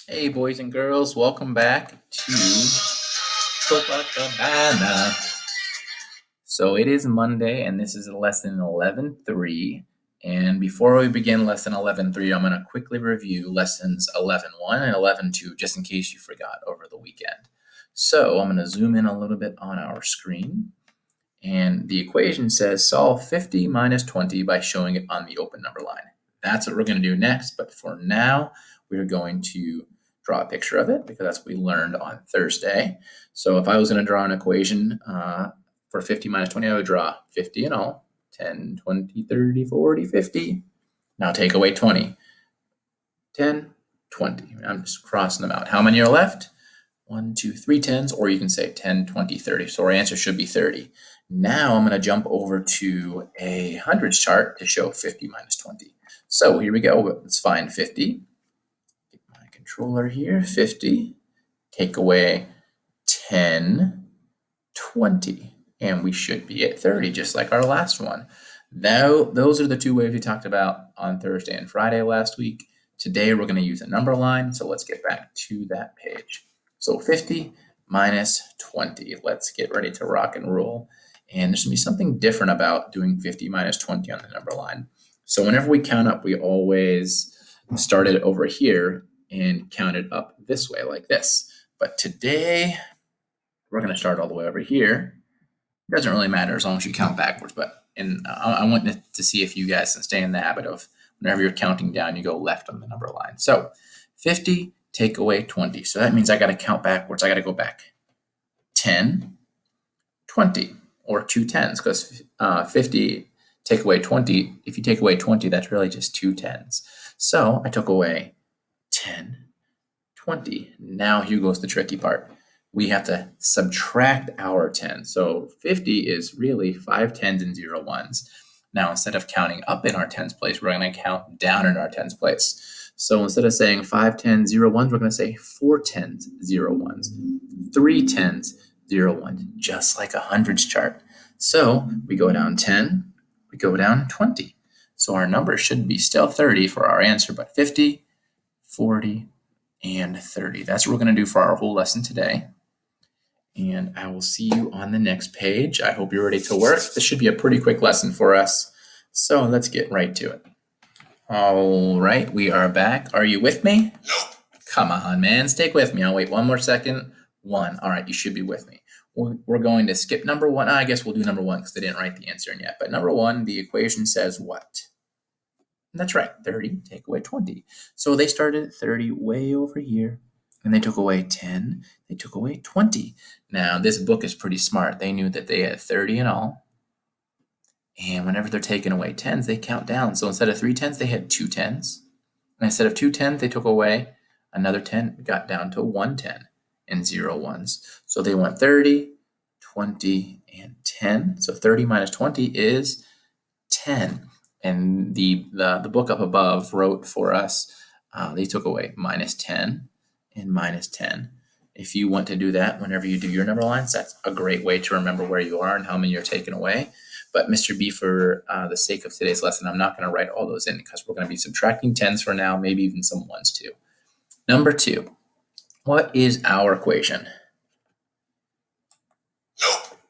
Hey, boys and girls, welcome back to Copacabana. So it is Monday, and this is lesson 11.3. And before we begin lesson 11.3, I'm going to quickly review lessons 11.1 and 11.2, just in case you forgot over the weekend. So I'm going to zoom in a little bit on our screen. And the equation says solve 50 minus 20 by showing it on the open number line. That's what we're going to do next. But for now, we're going to draw a picture of it because that's what we learned on Thursday. So if I was going to draw an equation for 50 minus 20, I would draw 50 in all, 10, 20, 30, 40, 50. Now take away 20. 10, 20. I'm just crossing them out. How many are left? 1, 2, 3 tens, or you can say 10, 20, 30. So our answer should be 30. Now I'm going to jump over to a hundreds chart to show 50 minus 20. So here we go. Let's find 50. Get my controller here. 50. Take away 10, 20. And we should be at 30, just like our last one. Now, those are the two ways we talked about on Thursday and Friday last week. Today, we're going to use a number line. So let's get back to that page. So 50 minus 20. Let's get ready to rock and roll. And there's going to be something different about doing 50 minus 20 on the number line. So whenever we count up, we always start it over here and count it up this way, like this. But today, we're going to start all the way over here. It doesn't really matter as long as you count backwards. I want to see if you guys can stay in the habit of whenever you're counting down, you go left on the number line. So 50, take away 20. So that means I got to count backwards. I got to go back 10, 20, or 2 tens, because 50 take away 20. If you take away 20, that's really just 2 tens. So I took away 10, 20. Now here goes the tricky part. We have to subtract our 10. So 50 is really 5 tens and 0 ones. Now, instead of counting up in our tens place, we're going to count down in our tens place. So instead of saying 5 tens, 0 ones, we're going to say 4 tens, 0 ones, 3 tens, 0 ones, just like a hundreds chart. So we go down 10, we go down 20. So our number should be still 30 for our answer, but 50, 40, and 30. That's what we're going to do for our whole lesson today. And I will see you on the next page. I hope you're ready to work. This should be a pretty quick lesson for us. So let's get right to it. All right, we are back. Are you with me? Nope. Come on, man. Stick with me. I'll wait one more second. 1. All right, you should be with me. We're going to skip number 1. I guess we'll do number 1 because they didn't write the answer in yet. But number 1, the equation says what? That's right, 30, take away 20. So they started at 30 way over here, and they took away 10, they took away 20. Now, this book is pretty smart. They knew that they had 30 in all, and whenever they're taking away tens, they count down. So instead of 3 tens, they had 2 tens. And instead of 2 tens, they took away another 10, got down to 1 10 and 0 ones. So they went 30, 20, and 10. So 30 minus 20 is 10. And the book up above wrote for us, they took away minus 10 and minus 10. If you want to do that whenever you do your number lines, that's a great way to remember where you are and how many you're taking away. But Mr. B, for the sake of today's lesson, I'm not going to write all those in because we're going to be subtracting tens for now, maybe even some ones too. Number 2, what is our equation?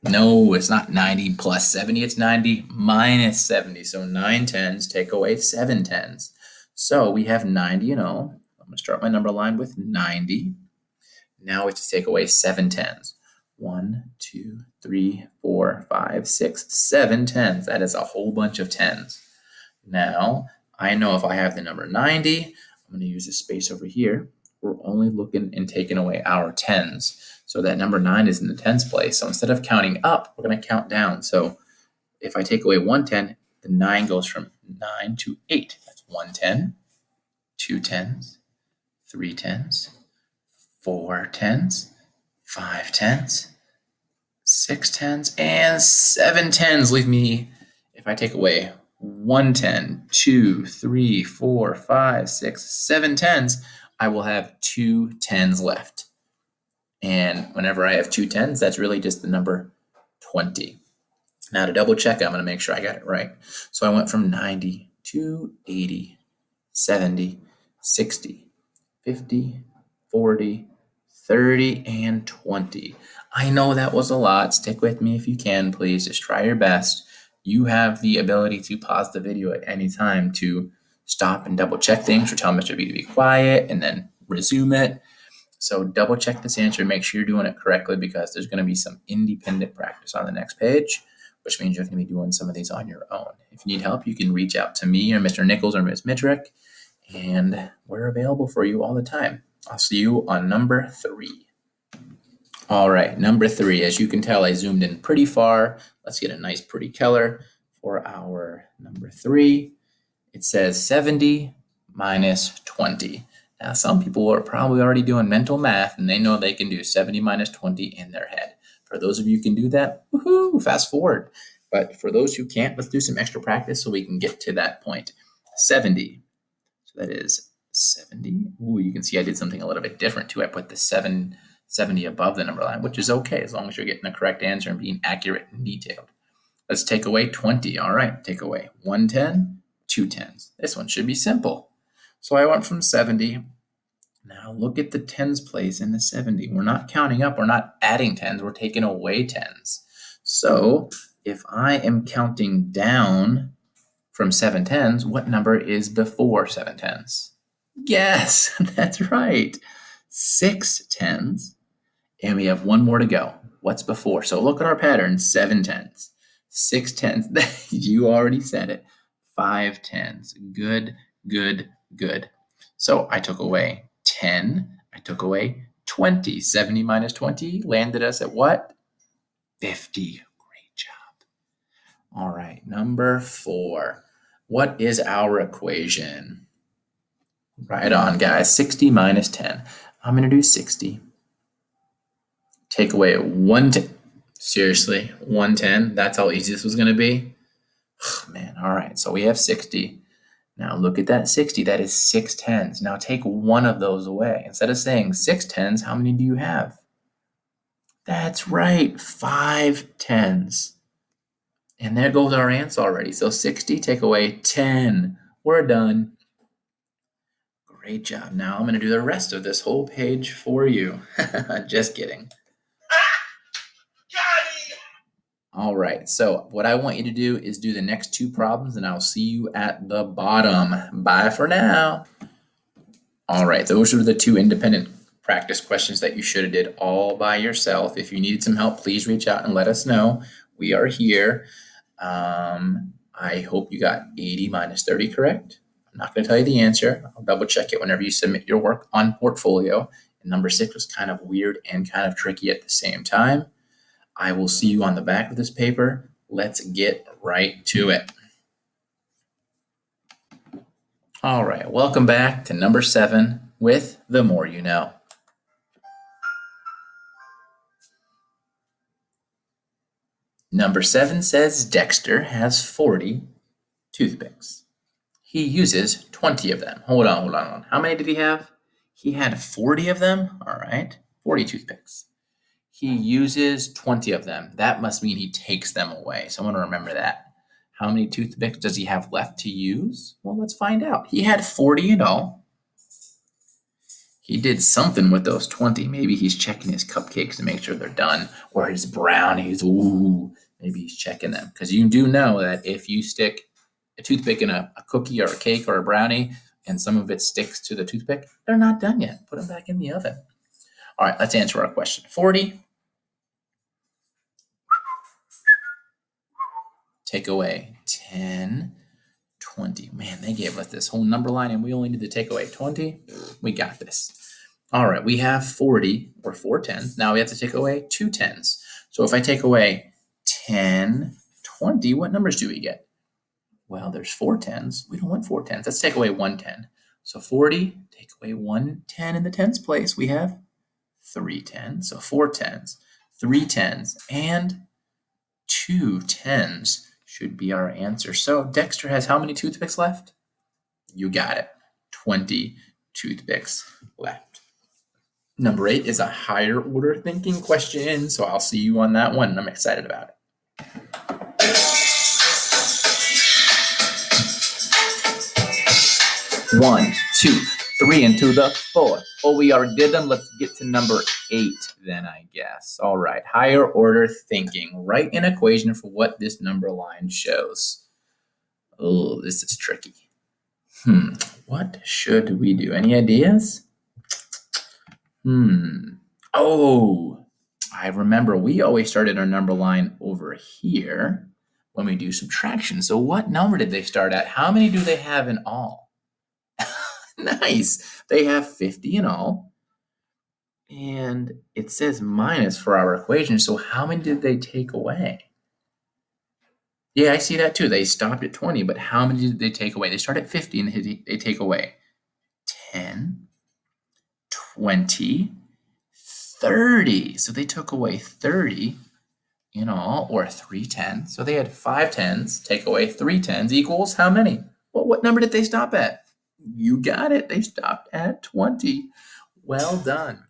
No, it's not 90 plus 70. It's 90 minus 70. So 9 tens take away 7 tens. So we have 90 in all. I'm going to start my number line with 90. Now we have to take away 7 tens. 1, 2, 3, 4, 5, 6, 7 tens. That is a whole bunch of tens. Now, I know if I have the number 90, I'm going to use this space over here. We're only looking and taking away our tens. So that number 9 is in the tens place. So instead of counting up, we're going to count down. So if I take away 1 10, the 9 goes from 9 to 8. That's 1 10, 2 tens, 3 tens, 4 tens, 5 tens, 6 tens, and 7 tens. Leave me, if I take away 1 10, 2, 3, 4, 5, 6, 7 tens, I will have 2 tens left. And whenever I have 2 tens, that's really just the number 20. Now to double check, I'm going to make sure I got it right. So I went from 90 to 80, 70, 60, 50, 40, 30, and 20. I know that was a lot. Stick with me if you can, please. Just try your best. You have the ability to pause the video at any time to stop and double check things or tell Mr. B to be quiet and then resume it. So double check this answer and make sure you're doing it correctly because there's going to be some independent practice on the next page, which means you're going to be doing some of these on your own. If you need help, you can reach out to me or Mr. Nichols or Ms. Midrick, and we're available for you all the time. I'll see you on number 3. All right, number 3. As you can tell, I zoomed in pretty far. Let's get a nice pretty color for our number 3. It says 70 minus 20. Now, some people are probably already doing mental math, and they know they can do 70 minus 20 in their head. For those of you who can do that, woohoo, fast forward. But for those who can't, let's do some extra practice so we can get to that point. 70. So that is 70. Ooh, you can see I did something a little bit different too. I put the 70 above the number line, which is okay as long as you're getting the correct answer and being accurate and detailed. Let's take away 20. All right, take away 1 10, 2 10s. This one should be simple. So I went from 70. Now look at the tens place in the 70. We're not counting up. We're not adding tens. We're taking away tens. So if I am counting down from 7 tens, what number is before 7 tens? Yes, that's right. 6 tens. And we have one more to go. What's before? So look at our pattern. 7 tens. 6 tens. You already said it. 5 tens. Good, good, good. So I took away 10. I took away 20. 70 minus 20 landed us at what? 50. Great job. All right, number 4. What is our equation? Right on, guys. 60 minus 10. I'm going to do 60. Take away 110. Seriously, 110? That's how easy this was going to be? Oh, man, all right. So we have 60. Now look at that 60. That is 6 tens. Now take one of those away. Instead of saying 6 tens, how many do you have? That's right, 5 tens. And there goes our answer already. So 60, take away 10. We're done. Great job. Now I'm going to do the rest of this whole page for you. Just kidding. All right, so what I want you to do is do the next 2 problems, and I'll see you at the bottom. Bye for now. All right, those are the 2 independent practice questions that you should have did all by yourself. If you needed some help, please reach out and let us know. We are here. I hope you got 80 minus 30 correct. I'm not going to tell you the answer. I'll double check it whenever you submit your work on Portfolio. And number 6 was kind of weird and kind of tricky at the same time. I will see you on the back of this paper. Let's get right to it. All right, welcome back to number 7 with The More You Know. Number 7 says Dexter has 40 toothpicks. He uses 20 of them. Hold on. How many did he have? He had 40 of them. All right, 40 toothpicks. He uses 20 of them. That must mean he takes them away. So I want to remember that. How many toothpicks does he have left to use? Well, let's find out. He had 40 in all. He did something with those 20. Maybe he's checking his cupcakes to make sure they're done, or his brownies. Ooh, maybe he's checking them. Because you do know that if you stick a toothpick in a cookie or a cake or a brownie, and some of it sticks to the toothpick, they're not done yet. Put them back in the oven. All right, let's answer our question. 40. Take away 10, 20. Man, they gave us this whole number line and we only need to take away 20. We got this. All right, we have 40 or 4 tens. Now we have to take away 2 tens. So if I take away 10, 20, what numbers do we get? Well, there's 4 tens. We don't want 4 tens. Let's take away 1 10. So 40, take away 1 10 in the tens place. We have 3 tens. So 4 tens, 3 tens, and 2 tens should be our answer. So Dexter has how many toothpicks left? You got it. 20 toothpicks left. Number 8 is a higher order thinking question. So I'll see you on that one. I'm excited about it. One, 2, 3 into the 4. Oh, we already did them. Let's get to number 8 then, I guess. All right, higher order thinking. Write an equation for what this number line shows. Oh, this is tricky. What should we do? Any ideas? Oh, I remember we always started our number line over here when we do subtraction. So what number did they start at? How many do they have in all? Nice. They have 50 in all. And it says minus for our equation. So how many did they take away? Yeah, I see that too. They stopped at 20, but how many did they take away? They start at 50 and they take away 10, 20, 30. So they took away 30 in all, or 3 tens. So they had 5 tens, take away 3 tens equals how many? Well, what number did they stop at? You got it. They stopped at 20. Well done.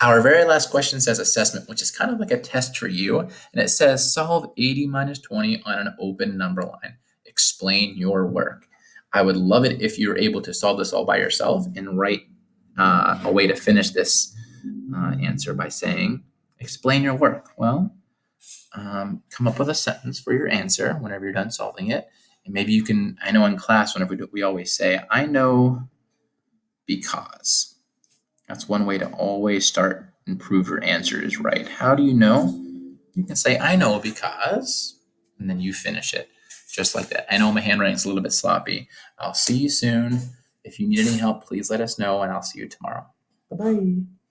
Our very last question says assessment, which is kind of like a test for you. And it says solve 80 minus 20 on an open number line. Explain your work. I would love it if you're able to solve this all by yourself and write a way to finish this answer by saying, explain your work. Well, come up with a sentence for your answer whenever you're done solving it. And maybe you can, I know in class, whenever we always say, I know because. That's one way to always start and prove your answer is right. How do you know? You can say, I know because, and then you finish it just like that. I know my handwriting's a little bit sloppy. I'll see you soon. If you need any help, please let us know, and I'll see you tomorrow. Bye-bye.